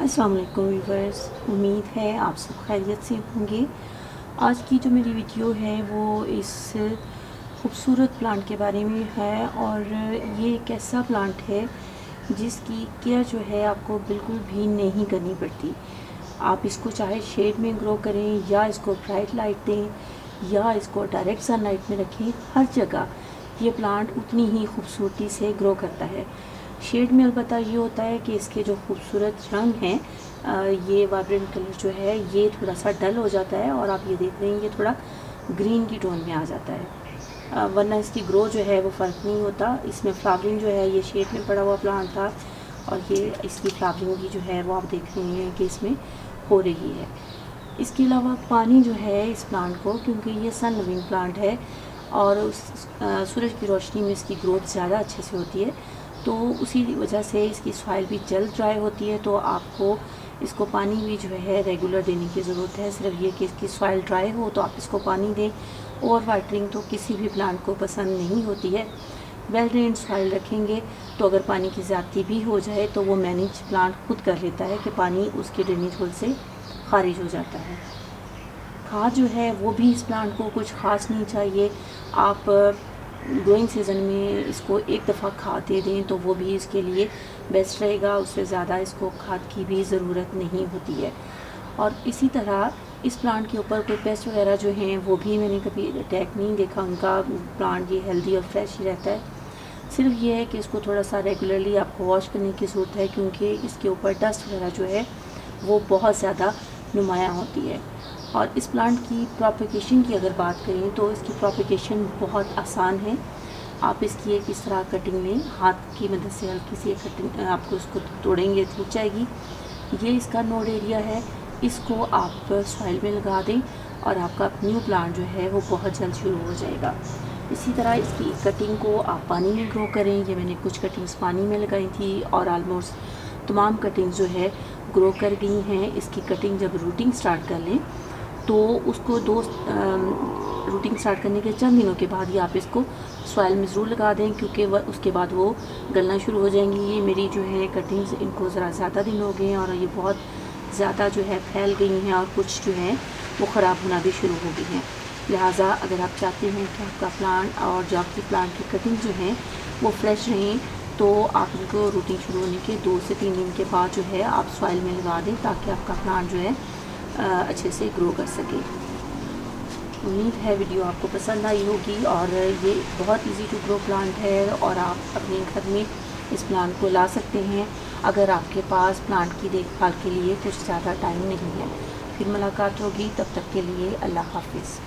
अस्सलाम वालेकुम व्यूवर्स, उम्मीद है आप सब खैरियत से होंगे। आज की जो मेरी वीडियो है वो इस खूबसूरत प्लांट के बारे में है और ये एक ऐसा प्लांट है जिसकी केयर जो है आपको बिल्कुल भी नहीं करनी पड़ती। आप इसको चाहे शेड में ग्रो करें या इसको ब्राइट लाइट दें या इसको डायरेक्ट सनलाइट में रखें, हर जगह ये प्लांट उतनी ही खूबसूरती से ग्रो करता है। शेड में अलबत्ता ये होता है कि इसके जो खूबसूरत रंग हैं ये वाइब्रेंट कलर जो है ये थोड़ा सा डल हो जाता है और आप ये देख रहे हैं ये थोड़ा ग्रीन की टोन में आ जाता है, वरना इसकी ग्रो जो है वो फ़र्क नहीं होता। इसमें फ्लावरिंग जो है ये शेड में पड़ा हुआ प्लांट था और ये इसकी फ्लावरिंग भी जो है वो आप देख रहे हैं कि इसमें हो रही है। इसके अलावा पानी जो है इस प्लांट को, क्योंकि ये सन लविंग प्लांट है और सूरज की रोशनी में इसकी ग्रोथ ज़्यादा अच्छे से होती है, तो उसी वजह से इसकी सॉइल भी जल्द ड्राई होती है। तो आपको इसको पानी भी जो है रेगुलर देने की ज़रूरत है। सिर्फ ये कि इसकी सॉइल ड्राई हो तो आप इसको पानी दें। ओवर वाटरिंग तो किसी भी प्लांट को पसंद नहीं होती है। वेल ड्रेन सॉइल रखेंगे तो अगर पानी की ज़्यादती भी हो जाए तो वो मैनेज प्लांट खुद कर लेता है कि पानी उसके ड्रेनेज होल से खारिज हो जाता है। खाद जो है वो भी इस प्लांट को कुछ ख़ास नहीं चाहिए। आप ग्रोइंग सीज़न में इसको एक दफ़ा खाद दे दें तो वो भी इसके लिए बेस्ट रहेगा। उससे ज़्यादा इसको खाद की भी ज़रूरत नहीं होती है। और इसी तरह इस प्लांट के ऊपर कोई पेस्ट वगैरह जो हैं वो भी मैंने कभी अटैक नहीं देखा उनका। प्लांट ये हेल्दी और फ्रेश ही रहता है। सिर्फ ये है कि इसको थोड़ा सा रेगुलरली आपको वॉश करने की ज़रूरत है, क्योंकि इसके ऊपर डस्ट वगैरह जो है वो बहुत ज़्यादा नुमायाँ होती है। और इस प्लांट की प्रोपगेशन की अगर बात करें तो इसकी प्रोपगेशन बहुत आसान है। आप इसकी एक इस तरह कटिंग लें, हाथ की मदद से हल्की सी कटिंग आपको इसको तोड़ेंगे टूट जाएगी। ये इसका नोड एरिया है, इसको आप सॉइल में लगा दें और आपका न्यू प्लांट जो है वो बहुत जल्द शुरू हो जाएगा। इसी तरह इसकी कटिंग को आप पानी में ग्रो करें। ये मैंने कुछ कटिंग्स पानी में लगाई थी और आलमोस्ट तमाम कटिंग्स जो है ग्रो कर गई हैं। इसकी कटिंग जब रूटिंग स्टार्ट कर लें तो उसको रूटिंग स्टार्ट करने के चंद दिनों के बाद ही आप इसको सॉइल में ज़रूर लगा दें, क्योंकि वह उसके बाद वो गलना शुरू हो जाएंगी। ये मेरी जो है कटिंग्स इनको ज़रा ज़्यादा दिन हो गए हैं और ये बहुत ज़्यादा जो है फैल गई हैं और कुछ जो है वो ख़राब होना भी शुरू हो गई हैं। लिहाजा अगर आप चाहते हैं कि आपका प्लांट और जो आपकी प्लांट की कटिंग जो हैं वो फ्रेश रहें तो आप इनको रूटिंग शुरू होने के 2 से 3 दिन के बाद जो है आप सॉइल में लगा दें, ताकि आपका प्लांट जो है अच्छे से ग्रो कर सके। उम्मीद है वीडियो आपको पसंद आई होगी और ये बहुत इजी टू ग्रो प्लांट है और आप अपने घर में इस प्लांट को ला सकते हैं अगर आपके पास प्लांट की देखभाल के लिए कुछ ज़्यादा टाइम नहीं है। फिर मुलाकात होगी, तब तक के लिए अल्लाह हाफिज़।